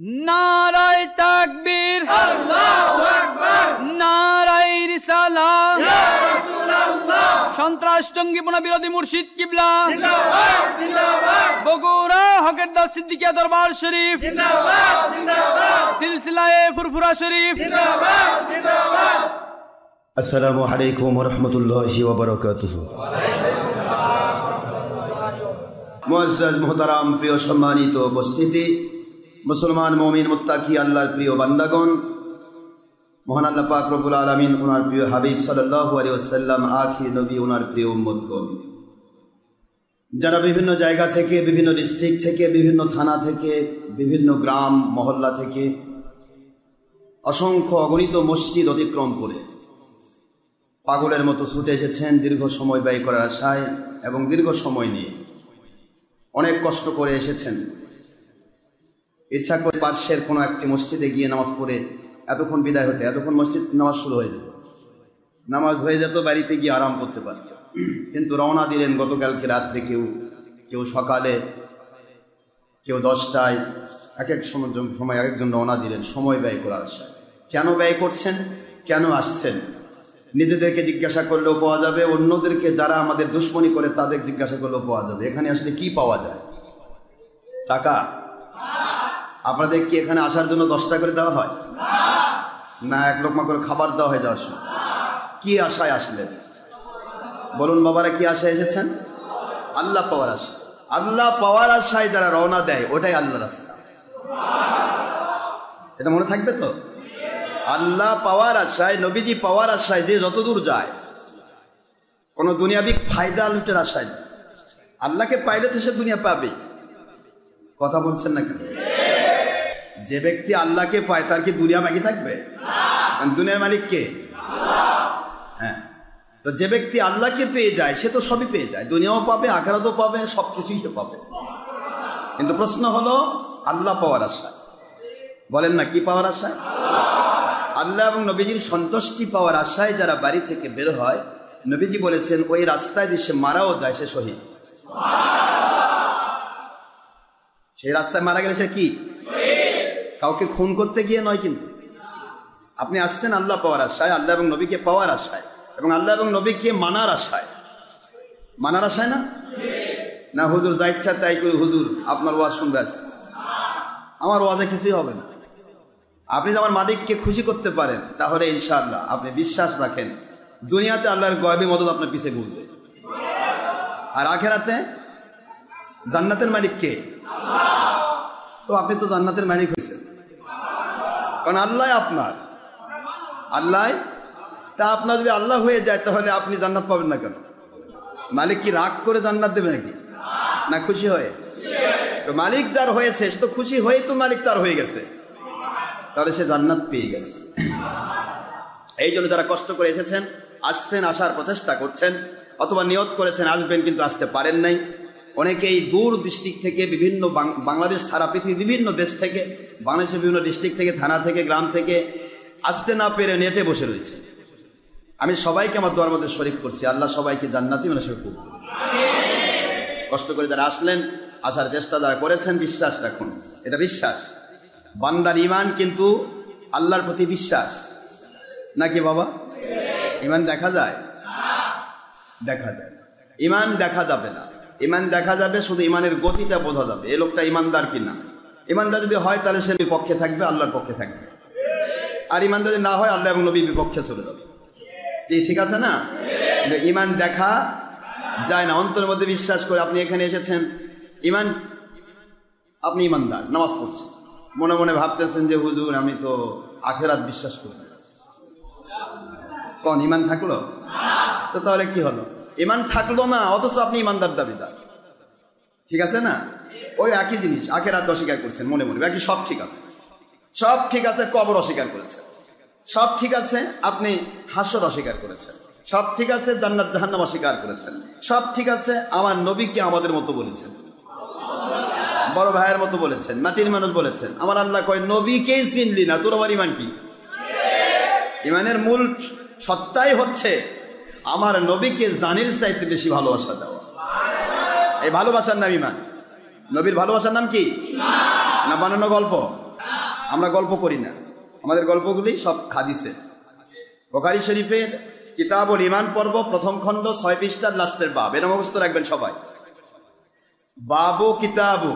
নারায়ে তাকবীর, আল্লাহু আকবার, নারায়ে রিসালাত, ইয়া রাসূলুল্লাহ, সন্ত্রাস জঙ্গিপনা বিরোধী মুর্শিদ কিবলা জিন্দাবাদ জিন্দাবাদ, বগুড়া হকের দাস সিদ্দিকিয়া দরবার শরীফ জিন্দাবাদ জিন্দাবাদ, সিলসিলায়ে ফুরফুরা শরীফ জিন্দাবাদ জিন্দাবাদ। আসসালামু আলাইকুম ওয়া রাহমাতুল্লাহি ওয়া বারাকাতুহু। মুআজ্জাজ মুহতারাম, প্রিয় সম্মানিত উপস্থিতি, মুসলমান মুমিন মুত্তাকি আল্লাহর প্রিয় বান্দাগণ, মহান আল্লাহ পাক রব্বুল আলামিন ওনার প্রিয় হাবিব সাল্লাল্লাহু আলাইহি ওয়াসাল্লাম আখির নবী, ওনার প্রিয় উম্মতগণ, যারা বিভিন্ন জায়গা থেকে, বিভিন্ন ডিস্ট্রিক্ট থেকে, বিভিন্ন থানা থেকে, বিভিন্ন গ্রাম মহল্লা থেকে অসংখ্য অগণিত মসজিদ অতিক্রম করে পাগলের মতো ছুটে এসেছেন দীর্ঘ সময় ব্যয় করার আশায়, এবং দীর্ঘ সময় নিয়ে অনেক কষ্ট করে এসেছেন। ইচ্ছা করে পার্শ্বের কোনো একটি মসজিদে গিয়ে নামাজ পড়ে এতক্ষণ বিদায় হতে, এতক্ষণ মসজিদ নামাজ শুরু হয়ে যেত, নামাজ হয়ে যেত, বাড়িতে গিয়ে আরাম করতে পারত। কিন্তু রওনা দিলেন গতকালকে রাত্রে, কেউ সকালে, কেউ 10টায়, এক এক সময় এক একজন রওনা দিলেন সময় ব্যয় করার আশায়। কেন ব্যয় করছেন, কেন আসছেন, নিজেদেরকে জিজ্ঞাসা করলেও পাওয়া যাবে, অন্যদেরকে যারা আমাদের দুশ্মনী করে তাদের জিজ্ঞাসা করলেও পাওয়া যাবে। এখানে আসলে কি পাওয়া যায়? টাকা? আপনাদের কি এখানে আসার জন্য 10 টাকা করে দেওয়া হয়? না 1 লোকমা করে খাবার দেওয়া হয় যাওয়ার সময়? কি আশায় আসলেন বলুন বাবারা? কি আশায় এসেছেন? আল্লাহ পাওয়ার আশা। আল্লাহ পাওয়ার আশায় যারা রওনা দেয়, ওটাই আল্লাহর রাস্তা। এটা মনে থাকবে তো? আল্লাহ পাওয়ার আশায়, নবীজি পাওয়ার আশায় যে যতদূর যায়, কোনো দুনিয়াবিক ফায়দা লুটের আশায় না। আল্লাহকে পাইলে তো সে দুনিয়া পাবে। কথা বলছেন না কেন? যে ব্যক্তি আল্লাহকে পায় তার কি দুনিয়া বাকি থাকবে? দুনিয়ার মালিক কে? হ্যাঁ। তো যে ব্যক্তি আল্লাহকে পেয়ে যায় সে তো সবই পেয়ে যায়, দুনিয়াও পাবে, আখিরাতও পাবে, সবকিছুই সে পাবে। কিন্তু প্রশ্ন হলো আল্লাহ পাওয়ার আশায়। বলেন না, কি পাওয়ার আশায়? আল্লাহ এবং নবীজির সন্তুষ্টি পাওয়ার আশায় যারা বাড়ি থেকে বের হয়, নবীজি বলেছেন ওই রাস্তায় যে সে মারাও যায় সে শহীদ। সেই রাস্তায় মারা গেলে সে কি? কাউকে খুন করতে গিয়ে নয়। কিন্তু আপনি আসছেন আল্লাহ পাওয়ার আশায়, আল্লাহ এবং নবীকে পাওয়ার আশায়, এবং আল্লাহ এবং নবীকে মানার আশায়। মানার আশায় না? না হুজুর যা ইচ্ছা তাই করি, হুজুর আপনার ওয়াজ শুনবে আসছে, আমার ওয়াজে কিছুই হবে না। আপনি যদি আমার মালিককে খুশি করতে পারেন তাহলে ইনশাআল্লাহ আপনি বিশ্বাস রাখেন দুনিয়াতে আল্লাহর গয়বী মদদ আপনার পিছে ঘুরবে, আর আখিরাতে জান্নাতের মালিক কে? তো আপনি তো জান্নাতের মালিক হয়েছেন, কারণ আল্লাহ আপনার। আল্লাহ তা আপনার যদি আল্লাহ হয়ে যায় তাহলে আপনি জান্নাত পাবেন না কেন? মালিক কি রাগ করে জান্নাত দেবে নাকি? না খুশি হয়ে? তো মালিক যার হয়েছে সে তো খুশি হয়ে তো মালিক তার হয়ে গেছে, তাহলে সে জান্নাত পেয়ে গেছে। এই জন্য যারা কষ্ট করে এসেছেন, আসছেন, আসার প্রচেষ্টা করছেন, অথবা নিয়ত করেছেন আসবেন কিন্তু আসতে পারেন নাই, অনেকেই দূর ডিস্ট্রিক্ট থেকে, বিভিন্ন বাংলাদেশ সারা পৃথিবীর বিভিন্ন দেশ থেকে, বাংলাদেশের বিভিন্ন ডিস্ট্রিক্ট থেকে, থানা থেকে, গ্রাম থেকে আসতে না পেরে নেটে বসে রয়েছে। আমি সবাইকে আমার দোয়ার মধ্যে শরীক করছি, আল্লাহ সবাইকে জান্নাতি মানুষের খুব কষ্ট করে যারা আসলেন, আসার চেষ্টা যারা করেছেন, বিশ্বাস রাখুন, এটা বিশ্বাস। বান্দার ইমান কিন্তু আল্লাহর প্রতি বিশ্বাস নাকি বাবা? ইমান দেখা যায়? দেখা যায়। ইমান দেখা যাবে না। ইমান দেখা যাবে, শুধু ইমানের গতিটা বোঝা যাবে এ লোকটা ইমানদার কিনা। ইমানদার যদি হয় তাহলে সে বিপক্ষে থাকবে, আল্লাহর পক্ষে থাকবে। আর ইমানদার যদি না হয় আল্লাহ এবং নবীর বিপক্ষে চলে যাবে। ঠিক আছে না? কিন্তু ইমান দেখা যায় না। অন্তরের মধ্যে বিশ্বাস করে আপনি এখানে এসেছেন, ইমান, আপনি ইমানদার, নামাজ পড়ছেন, মনে মনে ভাবতেছেন যে হুজুর আমি তো আখিরাত বিশ্বাস করি, কোন ইমান থাকলো? তো তাহলে কি হলো? ইমান থাকলো না, অথচ আপনি ইমানদার দাবিদার। ঠিক আছে না? ওই একই জিনিস, আখিরাত অস্বীকার করছেন মনে মনে, বাকি সব ঠিক আছে, সব ঠিক আছে। কবর অস্বীকার করেছেন, সব ঠিক আছে। আপনি হাসর অস্বীকার করেছেন, সব ঠিক আছে। জান্নাত জাহান্নাম অস্বীকার করেছেন, সব ঠিক আছে। আমার নবীকে আমাদের মতো বলেছেন, বড় ভাইয়ের মতো বলেছেন, মাটির মানুষ বলেছেন। আমার আল্লাহ কয় নবীকেই চিনলি না, তোর আমার ইমান কি? ইমানের মূল সত্তাই হচ্ছে আমার নবীকে জানির চাইতে বেশি ভালোবাসা দেওয়া। এই ভালোবাসার নাম ইমান। নবীর ভালোবাসার নাম কি? না বানানো গল্প? আমরা গল্প করি না, আমাদের গল্পগুলি সব হাদিসে। বুখারী শরীফের কিতাবুল ঈমান পর্ব প্রথম খণ্ড 6 পৃষ্ঠার লাস্টের বাব, এটা মুখস্থ রাখবেন সবাই। বাবু কিতাবু,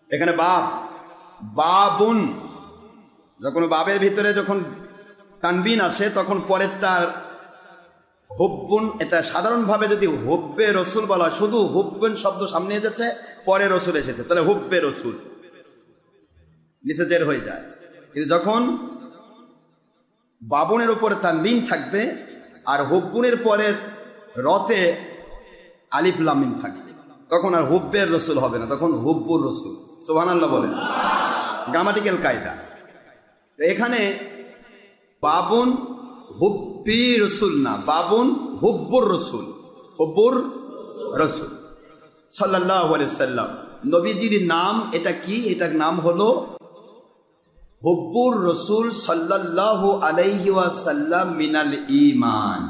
এখানে বাব, বাবুন, যখন বাবের ভিতরে যখন তানবিন আসে তখন পরেরটার হুব্বুন, এটা সাধারণভাবে যদি হুব্বে রসুল বলা, শুধু হুব্বুন শব্দ সামনে এসেছে, পরে রসুল এসেছে, তাহলে হুব্বে রসুল নিচে জের হয়ে যায়। কিন্তু যখন বাবুনের উপরে তানবিন থাকবে আর হুব্বুনের পরে রতে আলিফ লাম মিম থাকবে, তখন আর হুব্বের রসুল হবে না, তখন হুব্বুর রসুল। সুবহানাল্লাহ বলেন, গ্রামাটিক্যাল কায়দা। এখানে বাবুন হুব্বি রসুল না, বাবুন হুব্বুর রসুল, হুব্বুর রসুল সাল্লাল্লাহু আলাইহি সাল্লাম। নবীজির নাম এটা কি? এটার নাম হলো হুব্বুর রসুল সাল্লাল্লাহু আলাইহি ওয়াসাল্লাম মিনাল ঈমান।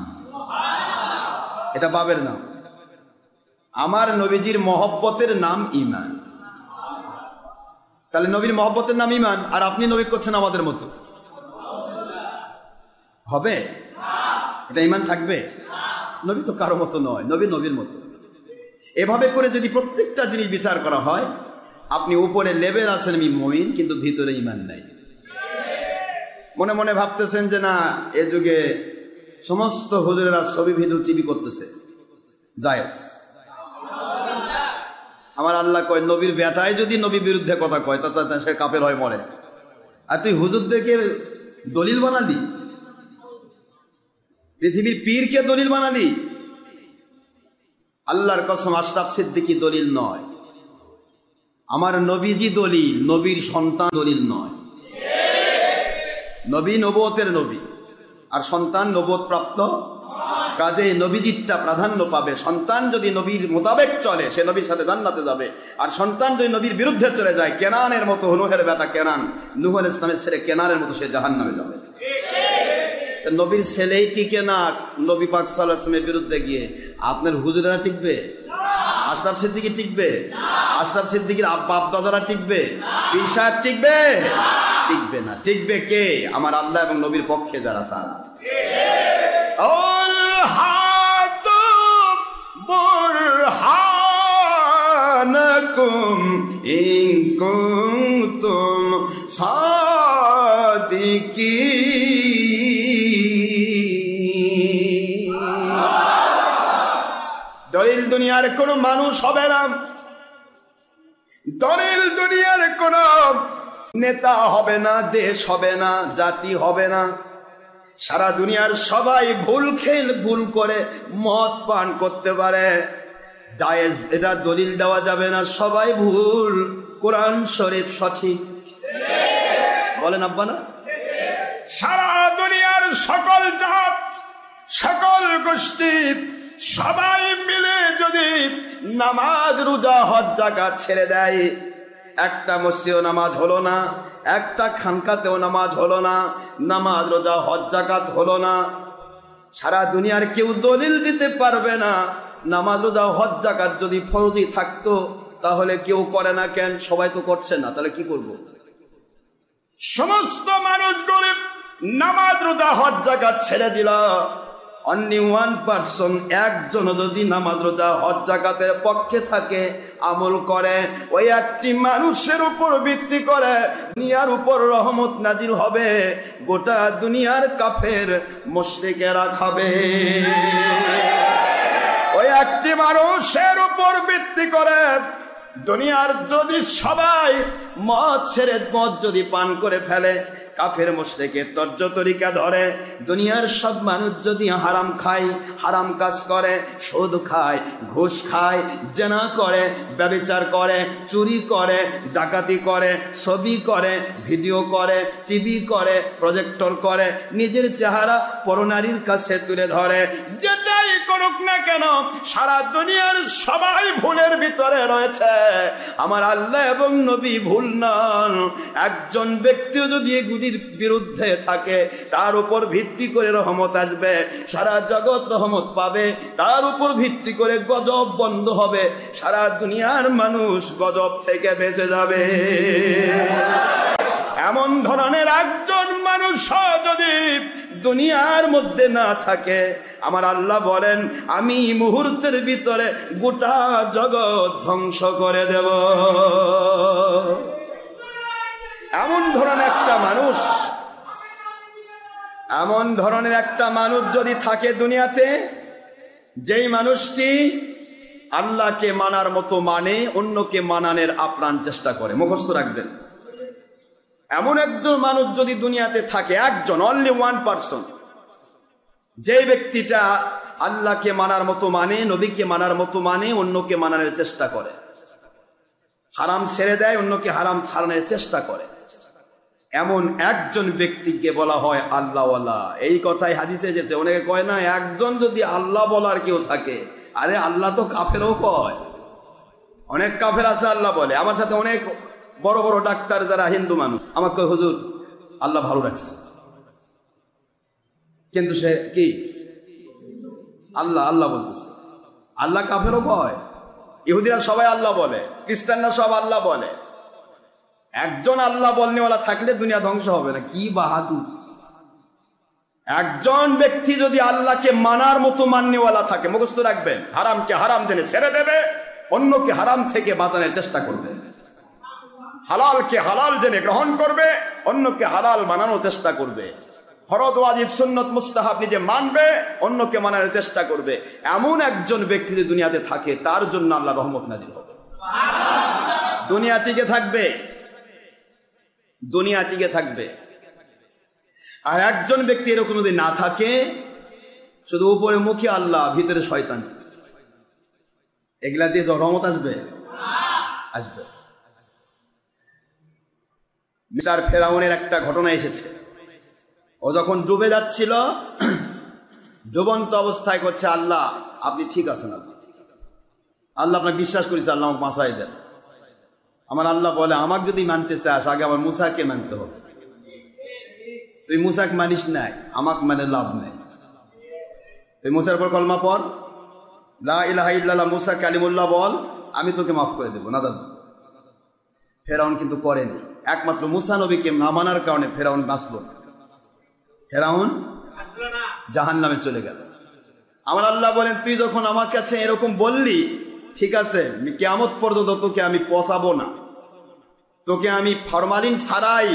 এটা বাবের নাম। আমার নবীজির মহব্বতের নাম ঈমান। তাহলে নবীর মহব্বতের নাম ঈমান, আর আপনি নবী করছেন আমাদের মতো, হবে? এটা ঈমান থাকবে? নবী তো কারো মতো নয়, নবী নবীর মতো। এভাবে করে যদি প্রত্যেকটা জিনিস বিচার করা হয়, আপনি উপরে লেভেল আছেন মুমিন, কিন্তু ভিতরে ঈমান নাই। মনে মনে ভাবতেছেন যে না, এ যুগে সমস্ত হুজুরেরা ছবি ভিডিও টিভি করতেছে, জায়েজ। আমার আল্লাহ কয়, নবীর বেটায় যদি নবী বিরুদ্ধে কথা কয় তা সে কাফের হয়, মরে। আর তুই হুজুরদেরকে দলিল বানালি, পৃথিবীর পীরকে দলিল বানালি। আল্লাহর কসম, আশরাফ সিদ্দিকী দলিল নয়, আমার নবীজি দলিল, নবীর সন্তান দলিল নয়। নবী নবুয়তের নবী, আর সন্তান নবুয়ত প্রাপ্ত, কাজে নবীজিরটা প্রাধান্য পাবে। সন্তান যদি নবীর মোতাবেক চলে, সে নবীর সাথে জান্নাতে যাবে। আর সন্তান যদি নবীর বিরুদ্ধে চলে যায়, কেনানের মতো, নুহের বেটা কেনান, নূহ আলাইহিস সালামের ছেলে কেনানের মতো, সে জাহান্নামে যাবে। নবীর ছেলেই টিকে না নবী পাক সাল্লাল্লাহু আলাইহি ওয়াসাল্লামের বিরুদ্ধে গিয়ে, আপনার হুজুরেরা টিকবে? আশরাফ সিদ্দিকী টিকবে? আশরাফ সিদ্দিকীর বাপ দাদারা টিকবে? পীর সাহেব টিকবে? টিকবে না। টিকবে কে? আমার আল্লাহ এবং নবীর পক্ষে যারা, তারা। বুরহানাকুম ইন কুনতুম সাদিকিন। দলিল দুনিয়ার কোন মানুষ হবে না, দলিল দুনিয়ার কোন নেতা হবে না, দেশ হবে না, জাতি হবে না। সারা দুনিয়ার সবাই ভুল করে মদ পান করতে পারে, জায়েজ, এটা দলিল দেওয়া যাবে না। সবাই ভুল, কোরআন শরীফ সঠিক, বলেন আব্বা না? সারা দুনিয়ার সকল জাত, সকল গোষ্ঠী, সবাই মিলে যদি নামাজ, রোজা, হজ, যাকাত ছেড়ে দেয়, একটা মসজিদেও নামাজ হলো না, একটা খানকাতেও নামাজ হলো না, নামাজ, রোজা, হজ, যাকাত হলো না, সারা দুনিয়ার কেউ দলিল দিতে পারবে না। নামাজ, রোজা, হজ, যাকাত যদি ফরজি থাকতো, তাহলে কেউ করে না কেন? সবাই তো করছে না, তাহলে কি করব? সমস্ত মানুষ গরিব, নামাজ, রোজা, হজ, যাকাত ছেড়ে দিল। অনলি 1%, একজন যদি নামাজ, রোজা, হজ, যাকাতের পক্ষে থাকে, আমল করে, ওই একটি মানুষের উপর ভিত্তি করে দুনিয়ার উপর রহমত নাজিল হবে, গোটা দুনিয়ার কাফের মুশরিকেরা খাবে। ওই একটি মানুষের উপর ভিত্তি করে দুনিয়ার যদি সবাই মদ ছেড়ে, মদ যদি পান করে ফেলে, কাফের মুশরিকের তর্জ তরিকা ধরে, দুনিয়ার সব মানুষ যদি হারাম খায়, হারাম কাজ করে, সুদ খায়, ঘুষ খায়, জেনা করে, ব্যভিচার করে, চুরি করে, ডাকাতি করে, ছবি করে, ভিডিও করে, টিভি করে, প্রজেক্টর করে, নিজের চেহারা পরনারীর কাছে তুলে ধরে, যেটাই করুক না কেন, সারা দুনিয়ার সবাই ভুলের ভিতরে রয়েছে। আমার আল্লাহ এবং নবী ভুল নন। একজন ব্যক্তিও যদি এগুলির বিরুদ্ধে থাকে, তার উপর ভিত্তি করে রহমত আসবে, সারা জগৎ রহমত পাবে। তার উপর ভিত্তি করে গজব বন্ধ হবে, সারা দুনিয়ার মানুষ গজব থেকে বেঁচে যাবে। আমার একজন মানুষ যদি দুনিয়ার মধ্যে না থাকে, আমার আল্লাহ বলেন আমি মুহূর্তের ভিতরে গোটা জগৎ ধ্বংস করে দেব। এমন ধরনের একটা মানুষ যদি থাকে দুনিয়াতে, যেই মানুষটি আল্লাহকে মানার মতো মানে, অন্যকে মানানোর আপ্রাণ চেষ্টা করে, মুখস্থ রাখবেন। এমন একজন মানুষ যদি দুনিয়াতে থাকে, একজন, অনলি ওয়ান পারসন, যে ব্যক্তিটা আল্লাহকে মানার মতো মানে, নবীকে মানার মতো মানে, অন্যকে মানানোর চেষ্টা করে, হারাম ছেড়ে দেয়, অন্যকে হারাম ছাড়ানোর চেষ্টা করে, এমন একজন ব্যক্তিকে বলা হয় আল্লাহওয়ালা। এই কথাই হাদিসে এসেছে। অনেকে কয় না একজন যদি আল্লাহ বলার কেউ থাকে, আরে আল্লাহ তো কাফেরও কয়, অনেক কাফের আছে আল্লাহ বলে। আমার সাথে অনেক বড় বড় ডাক্তার যারা হিন্দু মানুষ আমাকে কয় হুজুর আল্লাহ ভালো রাখছে, কিন্তু সে কি আল্লাহ আল্লাহ বলতেছে। আল্লাহ কাফেরও কয়, ইহুদিরা সবাই আল্লাহ বলে, খ্রিস্টানরা সব আল্লাহ বলে। একজন আল্লাহ বলনেওয়ালা থাকলে দুনিয়া ধ্বংস হবে না। কি বাহাদুর! একজন ব্যক্তি যদি আল্লাহকে মানার মতো মাননেওয়ালা থাকে, মুখস্থ রাখবেন, হারামকে হারাম জেনে ছেড়ে দেবে, অন্যকে হারাম থেকে বাঁচানোর চেষ্টা করবে, হালালকে হালাল জেনে গ্রহণ করবে, অন্যকে হালাল বানানোর চেষ্টা করবে, ফরজ ওয়াজিব সুন্নত মুস্তাহাব নিজে মানবে, অন্যকে মানানোর চেষ্টা করবে। এমন একজন ব্যক্তি যদি দুনিয়াতে থাকে, তার জন্য আল্লাহ রহমত নাজিল হবে, দুনিয়া টিকে থাকবে, দুনিয়া টিকে থাকবে। আর একজন ব্যক্তি এরকম যদি না থাকে, শুধু উপরে মুখে আল্লাহ, ভিতরে শয়তান, এগুলা দিয়ে তো রহমত আসবে? আসবে। মিস্টার ফেরাউনের একটা ঘটনা এসেছে। ও যখন ডুবে যাচ্ছিল, ডুবন্ত অবস্থায় করছে আল্লাহ আপনি ঠিক আছেন, আল্লাহ আপনাকে বিশ্বাস করেছে, আল্লাহ আমাকে বাঁচাই দেন। আমার আল্লাহ বলে আমাকে যদি মানতে চাস আগে আমার মুসাকে মানতে হবে। তুই মুসাকে মানিস নাই, আমাকে মানে লাভ নেই। তুই মুসার পর কলমা পড়, লা ইলাহা ইল্লাল্লাহ মুসা কালিমুল্লাহ বল, আমি তোকে মাফ করে দেবো। না দাদা, ফেরাউন কিন্তু করেনি। একমাত্র মুসা নবীকে না মানার কারণে ফেরাউন বাঁচল না, ফেরাউন জাহান্নামে চলে গেল। আমার আল্লাহ বলেন তুই যখন আমার কাছে এরকম বললি, ঠিক আছে, কিয়ামত পর্যন্ত তোকে আমি পচাবো না, তোকে আমি ফরমালিন ছাড়াই,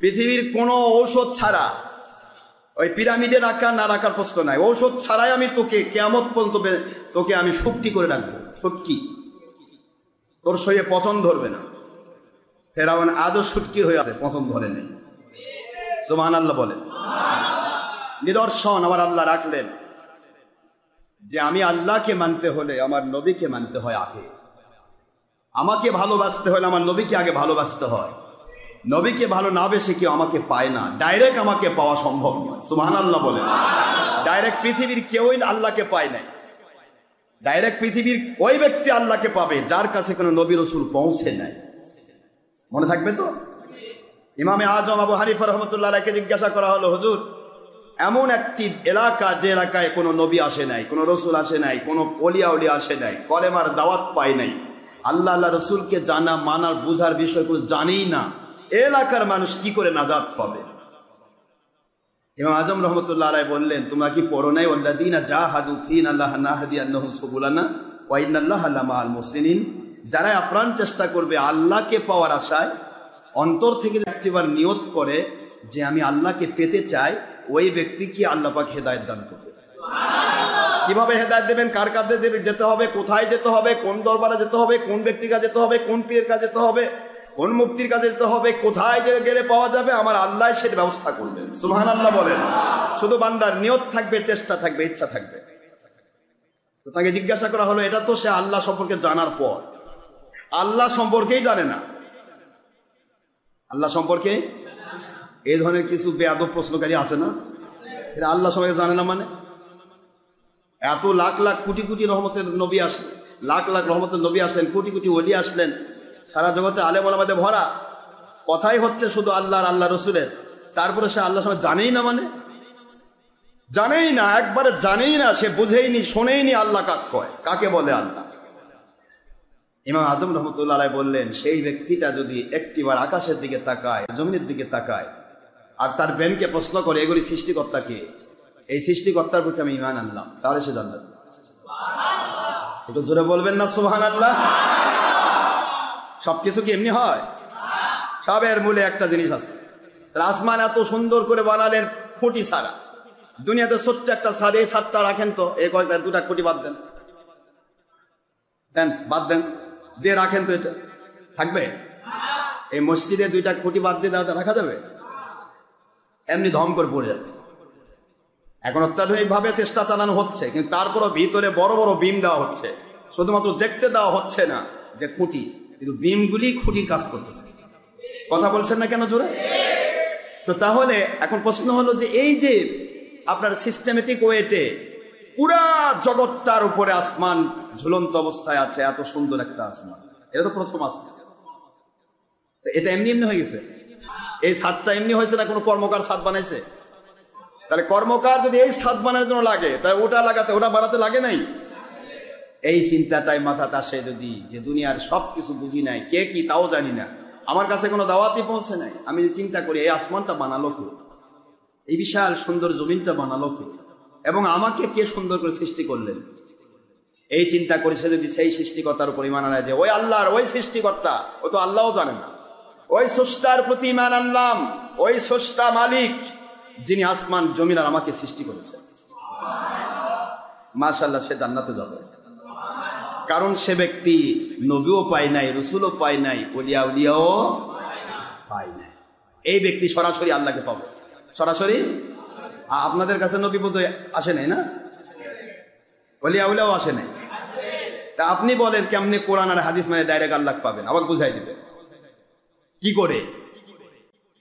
পৃথিবীর কোনো ঔষধ ছাড়া, ওই পিরামিডে রাখা না রাখার প্রশ্ন নাই, ঔষধ ছাড়াই আমি তোকে কিয়ামত পর্যন্ত তোকে আমি শুটকি করে রাখবো। শুটকি, তোর শরীরে পচন ধরবে না। ফেরাউন আজও শুটকি হয়ে আছে, পচন ধরে নেই। সুবহানাল্লাহ বলেন। নিদর্শন আমার আল্লাহ রাখলেন যে আমি আল্লাহকে মানতে হলে আমার নবীকে মানতে হয় আগে, আমাকে ভালোবাসতে হলে আমার নবীকে আগে ভালোবাসতে হয়। নবীকে ভালো না বেশি কেউ আমাকে পায় না, ডাইরেক্ট আমাকে পাওয়া সম্ভব নয়। সুবহানাল্লাহ বলেন। ডাইরেক্ট পৃথিবীর কেউই আল্লাহকে পায় নাই। ডাইরেক্ট পৃথিবীর ওই ব্যক্তি আল্লাহকে পাবে যার কাছে কোনো নবী রাসূল পৌঁছে নাই। মনে থাকবে তো? ইমামে আজম আবু হানিফা রাহমাতুল্লাহ আলাইহিকে জিজ্ঞাসা করা হলো, হুজুর এমন একটি এলাকা যে এলাকায় কোনো নবী আসে নাই, কোনো রসুল আসে নাই, কোনো ওলিয়া উলিয়া আসে নাই, কলেমার দাওয়াত পায় নাই, আল্লাহ আল্লাহ রসুলকে জানা মানার বুঝার বিষয় কোনো জানেই না, এলাকার মানুষ কি করে নাজাত পাবে? ইমাম আজম রহমতুল্লাহ আলাইহি বললেন, তোমরা কি পড়ো নাই ওয়াল্লাযীনা জাহাদু ফীনা লাহনাহদিয়ান্নাহুম সুবুলানা ওয়া ইন্নাল্লাহা লামাআল মুহসিনিন? যারা আপ্রাণ চেষ্টা করবে আল্লাহকে পাওয়ার আশায়, অন্তর থেকে একটিবার নিয়ত করে যে আমি আল্লাহকে পেতে চাই, ওই ব্যক্তি কি আল্লাহ পাক হেদায়েত দান করবে। কিভাবে হেদায়েত দেবেন, কার কাছে যেতে হবে, কোথায় যেতে হবে, কোন দরবারে যেতে হবে, কোন ব্যক্তির কাছে যেতে হবে, কোন পীরের কাছে যেতে হবে, কোন মুফতির কাছে যেতে হবে, কোথায় গেলে পাওয়া যাবে, আমার আল্লাহ সেটা ব্যবস্থা করবেন। সুবহানাল্লাহ বলেন। শুধু বান্দার নিয়ত থাকবে, চেষ্টা থাকবে, ইচ্ছা থাকবে। তো তাকে জিজ্ঞাসা করা হলো, এটা তো সে আল্লাহ সম্পর্কে জানার পর, আল্লাহ সম্পর্কেই জানে না। আল্লাহ সম্পর্কে এই ধরনের কিছু বেয়াদব প্রশ্নকারী আছে না? এটা আল্লাহ সম্পর্কে জানে না মানে? এত লাখ লাখ কোটি কোটি রহমতের নবী আসলেন, লাখ লাখ রহমতের নবী আসলেন, কোটি কোটি ওলি আসলেন, সারা জগতে আলেম ওলামাতে ভরা, কথাই হচ্ছে শুধু আল্লাহ আর আল্লাহ রসুলের, তারপরে সে আল্লাহ সম্পর্কে জানেই না মানে? জানেই না, একবারে জানেই না, সে বুঝেইনি, শোনেইনি আল্লাহ কাকে কয়, কাকে বলে আল্লাহ। ইমাম আজম রহমতুল্লাহ আলাইহি বললেন, সেই ব্যক্তিটা যদি একটিবার আকাশের দিকে তাকায়, জমিনের দিকে তাকায়, আর তার ব্রেনকে প্রশ্ন করে এগুলি সৃষ্টিকর্তা কে, এই সৃষ্টিকর্তার প্রতি আমি ঈমান আনলাম, তাহলে সে জান্নাত। একটু জোরে বলবেন না সুবহানাল্লাহ। সবকিছু কি এমনি হয়? সবের মূলে একটা জিনিস আছে। আসমান এত সুন্দর করে বানালেন খুঁটি ছাড়া। দুনিয়াতে ছোট্ট একটা ছাদ, এই ছাদটা রাখেন তো, এই কয়েকটা দুটা খুঁটি বাদ দেন, বাদ দেন, দিয়ে রাখেন তো, এটা থাকবে? এই মসজিদে দুইটা খুঁটি বাদ দিয়ে রাখা যাবে? এমনি ধম করে পড়ে যাবে। এখন অত্যাধুনিক ভাবে চেষ্টা চালানো হচ্ছে, কিন্তু তারপরও ভিতরে বড় বড় বিম দেওয়া হচ্ছে। শুধুমাত্র দেখতে দেওয়া হচ্ছে না যে খুঁটি, কিন্তু বিমগুলি খুঁটির কাজ করতেছে। কথা বলছেন না কেন জোরে? তো তাহলে এখন প্রশ্ন হলো যে এই যে আপনার সিস্টেমেটিক ওয়েতে পুরা জগৎটার উপরে আসমান ঝুলন্ত অবস্থায় আছে, এত সুন্দর একটা আসমান, এটা তো প্রথম আসমান। এটা এমনি এমনি হয়ে গেছে? এই ছাদটা এমনি হয়েছে না কোনো কর্মকার ছাদ বানাইছে? তাহলে কর্মকার যদি এই ছাদ বানানোর জন্য লাগে, তাহলে ওটা লাগাতে, ওটা বানাতে লাগে নাই? এই চিন্তাটাই মাথাতে আসে যদি, যে দুনিয়ার সবকিছু বুঝি নাই, কে কি তাও জানি না, আমার কাছে কোনো দাওয়াতই পৌঁছে নাই, আমি যে চিন্তা করি এই আসমানটা বানালো কে, এই বিশাল সুন্দর জমিনটা বানালো কে, এবং আমাকে কে সুন্দর করে সৃষ্টি করলেন, এই চিন্তা করে সে যদি সেই সৃষ্টিকর্তার উপর ঈমান আনে যে ওই আল্লাহর ওই সৃষ্টিকর্তা, ও তো আল্লাহও জানে না, ওই স্রষ্টার প্রতি ঈমান আনলাম, ওই স্রষ্টা মালিক যিনি আসমান জমিন আর আমাকে সৃষ্টি করেছেন, মাশাআল্লাহ, সে জান্নাতে যাবে। কারণ সে ব্যক্তি নবীও পায় নাই, রসুলও পায় নাই, ওলিয়া উলিয়াও পায় নাই। এই ব্যক্তি সরাসরি আল্লাহকে পাবে। সরাসরি আপনাদের কাছে নবী বোধ আসে নাই না, ওলিয়া উলিয়াও আসে নাই। তা আপনি বলেন কেমনে কোরআন আর হাদিস মানে ডাইরেক্ট আল্লাহ পাবেন? আমাকে বুঝাই দিবেন কি করে?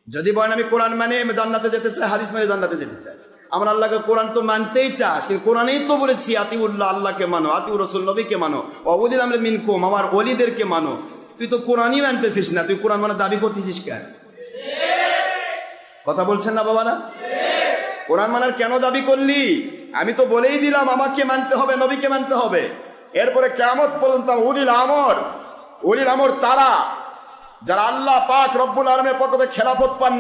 যদি বলেন আমি কোরআন মানে জান্নাতে যেতে চাই, হাদিস মানে জান্নাতে যেতে চাই, আমরা আল্লাহকে কোরআন তো মানতেই চাস, কিন্তু কোরআনেই তো বলেছি আতিউল্লাহ, আল্লাহকে মানো, আতিউর রাসূল, নবীকে মানো, ওয়াউলিল আমরি মিনকুম, আমার ওলিদেরকে মানো। তুই তো কোরআনই মানতেছিস না, তুই কোরআন মানে দাবি করতেছিস কেন? কথা বলছেন না বাবারা? কোরআন মানার কেন দাবি করলি? আমি তো বলেই দিলাম আমাকে মানতে হবে, নবীকে মানতে হবে। এরপরে কিয়ামত পর্যন্ত উলিল আমর তারা যারা আল্লাহ পাক রব্বুল আলামিনের পক্ষ থেকে খেলাফত পান,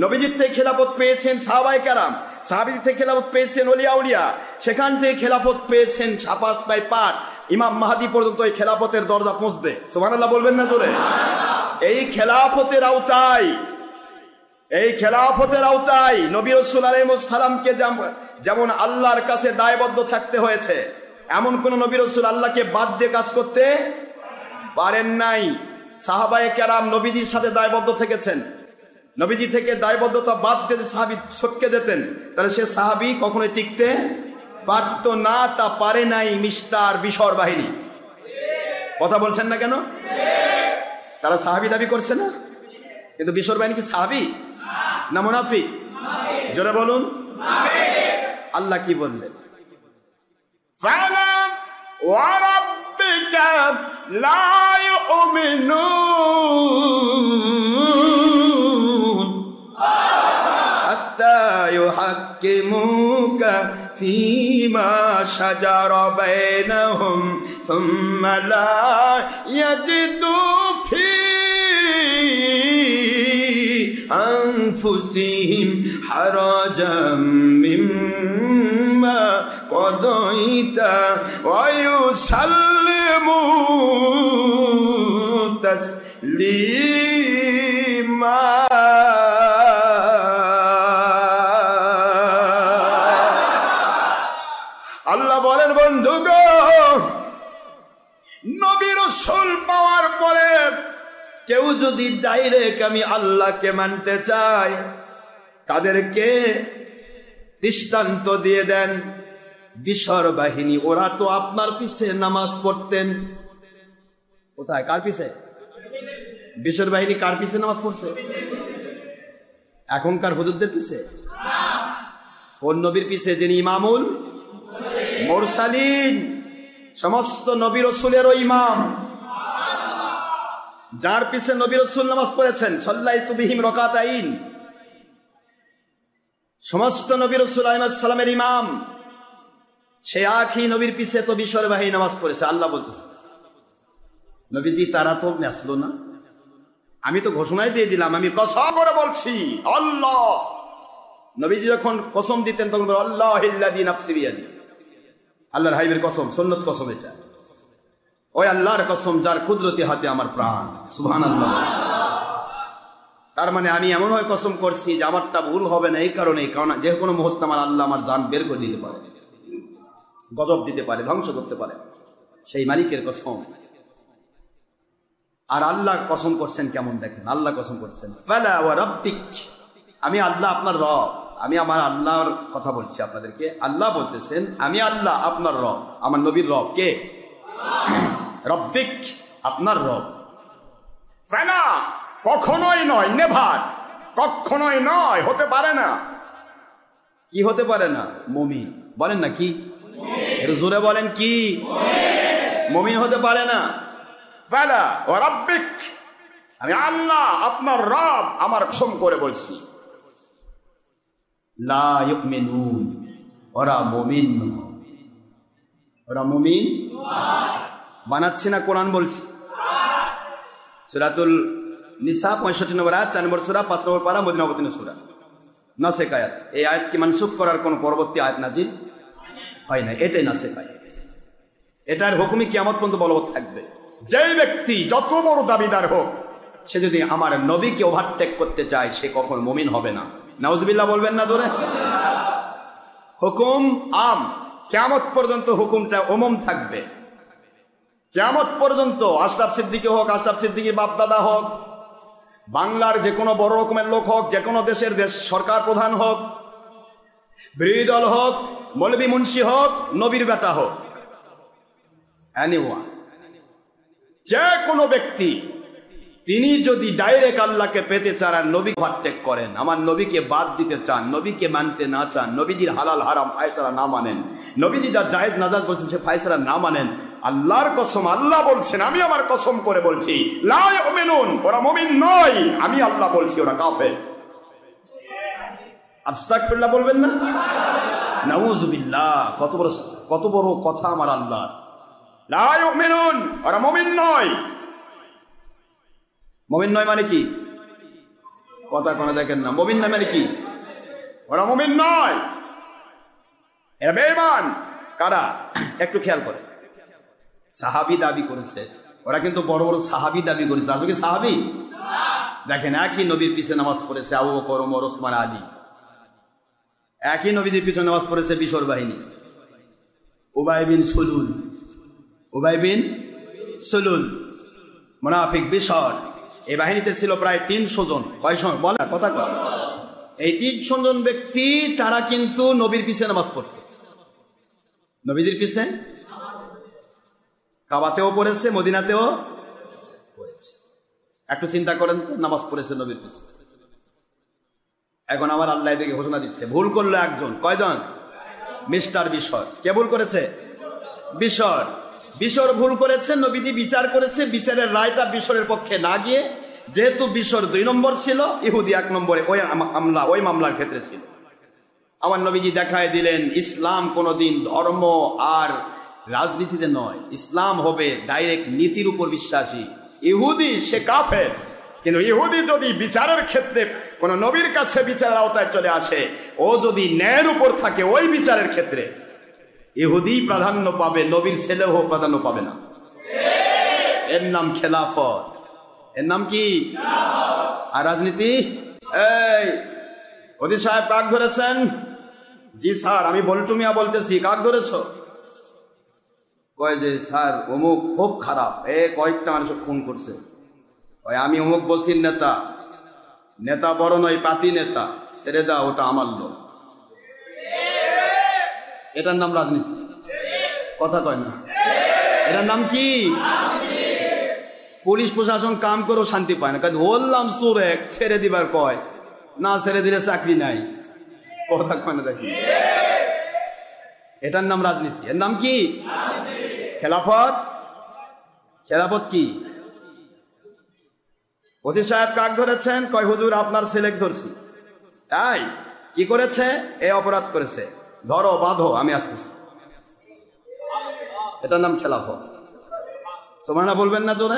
নবীজির থেকে খেলাফত পেয়েছেন সাহাবায়ে কেরাম, সাহাবীদের থেকে খেলাফত পেয়েছেন ওলিয়া উলিয়া, সেখান থেকে খেলাফত পেয়েছেন ছাপাস বাই পাট, ইমাম মাহদি পর্যন্ত এই খেলাফতের দরজা পৌঁছবে। সুবহানাল্লাহ বলবেন না জোরে? এই খেলাফতের আওতায় নবী রাসূল আলাইহিস সালামকে যেমন আল্লাহর কাছে দায়বদ্ধ থাকতে হয়েছে, এমন কোন নবী রাসূল আল্লাহকে বাদ দিয়ে কাজ করতে পারেন নাই। সাহাবায়ে কেরাম নবীজির সাথে দায়বদ্ধ থেকেছেন, নবীজি থেকে দায়বদ্ধতা বাদ দিয়ে সাহাবী ছটকে যেতেন, তাহলে সে সাহাবী কখনোই টিকতে পারত না। তা পারে নাই মিস্টার বিশর বাহিনী। কথা বলছেন না কেন? তারা সাহাবী দাবি করছে না, কিন্তু বিশর বাহিনী কি সাহাবী না মুনাফিক? জোরে বলুন। আল্লাহ কি বললেন? ফালাম ওয়া রাব্বিকা লা ইউমিনুন হাত্তা ইউহাক্কিমুকা ফীমা শাজারা বাইনাহুম সুম্মা লা ইয়াজিদু ফী আনফুসিহিম হারাজাম মিম্মা কদাইতা ওয়া ইউসাল্লিমু তাসলিমা। আল্লাহ বলেন, বন্ধুগো, নবী রাসূল পাওয়ার পরে কেউ যদি ডাইরেক্ট আমি আল্লাহকে মানতে চায়, তাদেরকে দৃষ্টান্ত দিয়ে দেন বিশর বাহিনী। ওরা তো আপনার পিছে নামাজ পড়তেন। কোথায়? কার পিছে? বিশর বাহিনী কার পিছে নামাজ পড়ছে? এখনকার হুজুরদের পিছে? কোন নবীর পিছে? যিনি ইমামুল মুরসালিন, সমস্ত নবী রাসূলেরও ইমাম, যার পিছে নবী রাসূল নামাজ পড়েছেন। সাল্লাইতু বিহিম রাকাতাইন, সমস্ত নবী রাসূল আলাইহিস সালামের ইমাম, সে আখি নবীর পিছে তো বিশর বাহিনী নামাজ পড়েছে। আল্লাহ বলতেছে নবীজি তারা তো আসলো না। আমি তো ঘোষণাই দিয়ে দিলাম, আমি কসম করে বলছি আল্লাহ। নবীজি যখন কসম দিতেন তখন বলে আল্লাহিল্লাযী নাফসি বিয়াদি, আল্লাহর হাবিবের কসম, সুন্নত কসম এটা। ওই আল্লাহর কসম যার কুদরতি হাতে আমার প্রাণ, সুবহানাল্লাহ। তার মানে আমি এমন ভাবে কসম করছি যে আমারটা ভুল হবে না। এই কারণে, কারণ যে কোনো মুহূর্তে আমার আল্লাহ আমার জান বের করে দিতে পারে, গজব দিতে পারে, ধ্বংস করতে পারে, সেই মালিকের কসম। আর আল্লাহ কসম করছেন কেমন দেখেন, আল্লাহ কসম করছেন ফালা ওয়া রাব্বিক, আমি আল্লাহ আপনার রব। আমি আমার আল্লাহর কথা বলছি আপনাদেরকে। আল্লাহ বলতেছেন আমি আল্লাহ আপনার রব, আমার নবীর রব কে? রব্বিক, আপনার রব। ফালা কখনোই নয়, নেভার, কখনোই নয়, হতে পারে না। কি হতে পারে না? মুমিন। বলেন না কি, একটু জোরে বলেন কি? মুমিন হতে পারে না। ফালা ওয়া রাব্বিক, আমি আল্লাহ আপনার রব, আমার কসম করে বলছি। লা ইউমিনুন, ওরা মুমিন নয়। ওরা মুমিন বানাচ্ছে না, কোরআন বলছি। সূরাতুল নিসা 65 নম্বর আয়াত, 4 নম্বর সূরা, 5 নম্বর পারা, মদিনা অবতীর্ণ সূরা, নাসেখ আয়াত। এই আয়াতকে মানসুখ করার কোন পরবর্তী আয়াত নাজিল হয় না, এটাই নাসেখ আয়াত। এটার হুকুমই কিয়ামত পর্যন্ত বলবৎ থাকবে। যেই ব্যক্তি যত বড় দাবিদার হোক, সে যদি আমার নবীকে ওভারটেক করতে চায়, সে কখনো মুমিন হবে না। নাউজুবিল্লাহ বলবেন না জোরে? হুকুম আম, কিয়ামত পর্যন্ত হুকুমটা ওমম থাকবে। কিয়ামত পর্যন্ত আশরাফ সিদ্দিকী হোক, আশরাফ সিদ্দিকীর বাপদাদা হোক, বাংলার যে কোনো বড় রকমের লোক হোক, যে কোনো দেশের সরকার প্রধান হোক, বিরোধী দল হোক, মৌলবী মুন্সি হোক, নবীর বেটা হোক, এনিওয়ান, যে কোনো ব্যক্তি, তিনি যদি ডাইরেক্ট আল্লাহকে পেতে চান আর নবী ওভারটেক করেন, আমার নবীকে বাদ দিতে চান, নবীকে মানতে না চান, নবীজির হালাল হারাম ফায়সালা না মানেন, নবীজি যার জায়েজ নাজায়েজ বলছেন সে ফায়সালা না মানেন, আল্লাহর কসম, আল্লাহ বলছেন আমি আমার কসম করে বলছি লা ইউমিনুন, ওরা মুমিন নয়। আমি আল্লাহ বলছি ওরা কাফের। আস্তাগফিরুল্লাহ বলবেন না? নাউযুবিল্লাহ, কত বড় কথা আমার আল্লাহ। লা ইউমিনুন, ওরা মুমিন নয়। মুমিন নয় মানে কি? কথা কোনো দেখেন না। মুমিন নয় মানে কি? ওরা মুমিন নয়, এরা বেঈমান। কারা? একটু খেয়াল করে। সাহাবী দাবি করেছে, ওরা কিন্তু বড় বড় সাহাবী দাবি করেছে। আসলে কি সাহাবী? দেখেন, একই নবীর পিছে নামাজ পড়েছে আবু বকর, ওমর, ওসমান, আলী। একই নবীদের পিছনে নামাজ পড়েছে বিশর বাহিনী, উবাই বিন সুলুল, মুনাফিক বিশর। এই বাহিনীতে ছিল প্রায় 300 জন। কয়জন বলে কথা কয়? এই 300 জন ব্যক্তি, তারা কিন্তু নবীর পিছে নামাজ পড়ত, নবীজির পিছে। কাবাতেও পড়েছে, মদিনাতেও পড়েছে। একটু চিন্তা করেন তো, নামাজ পড়েছে নবীর পিছে। এখন আমার আল্লাহ এদিকে ঘোষণা দিচ্ছে, ভুল করলো একজন। কয়জন? মিস্টার বিশর। কে ভুল করেছে? বিশর ভুল করেছে। নবীজি বিচার করেছে, বিচারের রায়টা বিশরের পক্ষে না গিয়ে, যেহেতু বিশর 2 নম্বর ছিল, ইহুদি 1 নম্বরে ওই মামলার ক্ষেত্রে ছিল। আমার নবীজি দেখায় দিলেন ইসলাম কোনদিন ধর্ম আর রাজনীতিতে নয়, ইসলাম হবে ডাইরেক্ট নীতির উপর বিশ্বাসী। ইহুদি সে কাফের, কিন্তু ইহুদি যদি বিচারের ক্ষেত্রে কোন নবীর কাছে বিচারের আওতায় চলে আসে, ও যদি ন্যায়ের উপর থাকে ওই বিচারের ক্ষেত্রে, ইহুদি প্রাধান্য পাবে, নবীর ছেলেও প্রাধান্য পাবে না। এর নাম খেলাফত। এর নাম কি? আর রাজনীতি? এই ওদি সাহেব কাক ধরেছেন? জি স্যার, আমি বল্টু মিয়া বলতেছি। কাক ধরেছ? কয় যে স্যার অমুক খুব খারাপ, কয়েকটা মানুষ খুন করছে। আমি অমুক বলছি নেতা বড় নয়, পাতি নেতা, ছেড়ে দাও, ওটা আমার লোক। এটার নাম রাজনীতি? কথা কয় না। এটার নাম কি? পুলিশ প্রশাসন কাম করেও শান্তি পায় না, বললাম সুরে ছেড়ে দিবার কয়, না ছেড়ে দিলে চাকরি নাই। কথা কয় না দেখি। এটার নাম রাজনীতি। এর নাম কি? খেলাফত। খেলাফত কি? অতি সাহেব কাক ধরেছেন? কয় হুজুর আপনার ছেলেক ধরছি। তাই কি করেছে? এই অপরাধ করেছে, ধরো বাঁধো, আমি আসতেছি। এটার নাম খেলাফত। সুবহানাল্লাহ বলবেন না জোরে?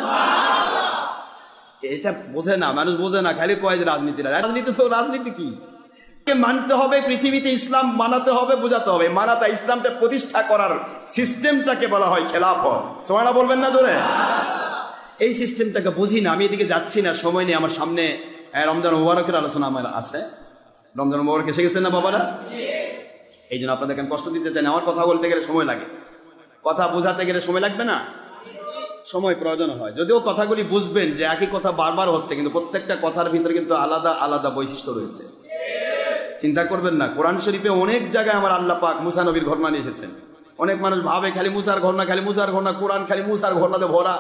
এটা বোঝে না, মানুষ বোঝে না, খালি কয় যে রাজনীতি। রাজনীতি তো রাজনীতি কি? মানতে হবে, পৃথিবীতে ইসলাম মানাতে হবে, বোঝাতে হবে। মানাতে ইসলামটা প্রতিষ্ঠা করার সিস্টেমটাকে বলা হয় খেলাফত। সুবহানাল্লাহ বলবেন না জোরে? এই সিস্টেমটাকে বুঝি না, আমি এদিকে যাচ্ছি না, সময় নেই। আমার সামনে রমজান মুবারকের আলোচনা আমার আছে। রমজান মুবারক এসে গেছেন না বাবারা? এই জন্য আপনাদেরকে আমি কষ্ট দিতে চাই না। আমার কথা বলতে গেলে সময় লাগে, কথা বোঝাতে গেলে সময় লাগবে না? সময় প্রয়োজন হয়। যদিও কথাগুলি বুঝবেন যে একই কথা বারবার হচ্ছে, কিন্তু প্রত্যেকটা কথার ভিতরে কিন্তু আলাদা আলাদা বৈশিষ্ট্য রয়েছে। চিন্তা করবেন না, কোরআন শরীফে অনেক জায়গায় আমার আল্লাহ পাক মুসা নবীর ঘটনা নিয়ে এসেছেন। অনেক মানুষ ভাবে খালি মুসার ঘটনা, খালি মুসার ঘটনা, কোরআন খালি মুসার ঘটনাতে ভরা।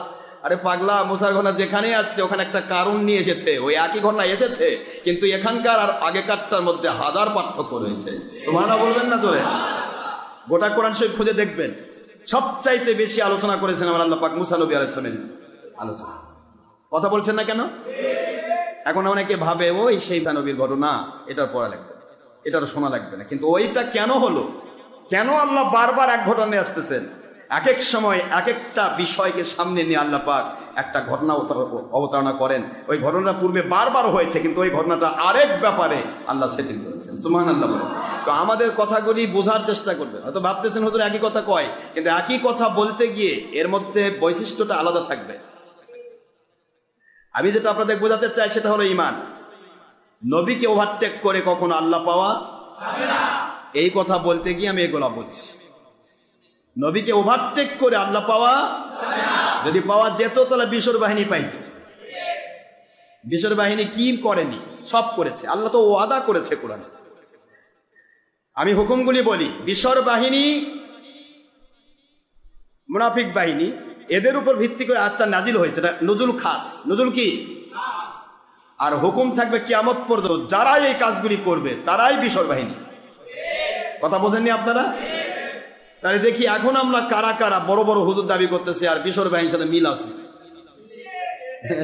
আরে পাগলা, মুসার ঘটনা যেখানে আসছে ওখানে একটা কারণ নিয়ে এসেছে, ওই একই ঘটনা এসেছে, কিন্তু এখানকার আর আগেকারটার মধ্যে হাজার পার্থক্য রয়েছে। সুবহানাল্লাহ বলবেন না তোরে? গোটা কোরআন শরীফ খুঁজে দেখবেন, সবচাইতে বেশি আলোচনা করেছেন আমার আল্লাহ পাক মুসা নবী আলাইহিস সালামের আলোচনা। কথা বলছেন না কেন? এখন অনেকে ভাবে ওই সেই নবীর ঘটনা, এটার পড়া লাগবে, এটার শোনা লাগবে না। কিন্তু ওইটা কেন হলো? কেন আল্লাহ বারবার এক ঘটনা নিয়ে আসতেছেন? এক এক সময় এক একটা বিষয়কে সামনে নিয়ে আল্লাহ পাক একটা ঘটনা অবতারণা করেন। ওই ঘটনা পূর্বে বারবার হয়েছে, কিন্তু ওই ঘটনাটা আরেক ব্যাপারে আল্লাহ সেটিং করেছেন। সুবহানাল্লাহ বলেন। তো আমাদের কথাগুলি বোঝার চেষ্টা করবেন। হয়তো ভাবতেছেন হয়তো একই কথা কয়, কিন্তু একই কথা বলতে গিয়ে এর মধ্যে বৈশিষ্ট্যটা আলাদা থাকবে। আমি যেটা আপনাদের বোঝাতে চাই সেটা হলো ঈমান। নবীকে ওভারটেক করে কখনো আল্লাহ পাওয়া যাবে না, এই কথা বলতে গিয়ে আমি এগুলা বলছি। নবীকে ওভারটেক করে আল্লাহ পাওয়া যাবে না। যদি পাওয়া যেত তাহলে বিশর বাহিনী পাইত। বিশর বাহিনী কি করেনি? সব করেছে। আল্লাহ তো ওয়াদা করেছে কোরআনে। আমি হুকুমগুলি বলি। বিশর বাহিনী, মুনাফিক বাহিনী, এদের উপর ভিত্তি করে আয়াতটা নাজিল হয়েছে। এটা নজুল খাস। নজুল কি? আর হুকুম থাকবে কিয়ামত পর্যন্ত যারা এই কাজগুলি করবে তারাই বিশর বাহিনী। কথা বোঝেননি আপনারা? তাহলে দেখি এখন আমরা কারা কারা বড় বড় হুজুর দাবি করতেছি আর বিশর বাহিনীর সাথে মিল আছে?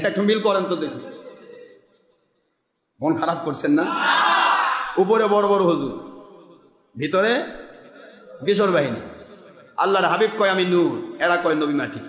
একটু মিল করেন তো দেখি। মন খারাপ করছেন না? উপরে বড় বড় হুজুর, ভিতরে বিশর বাহিনী। আল্লাহর হাবিব কয় আমি নূর, এরা কয় নবী মাটি।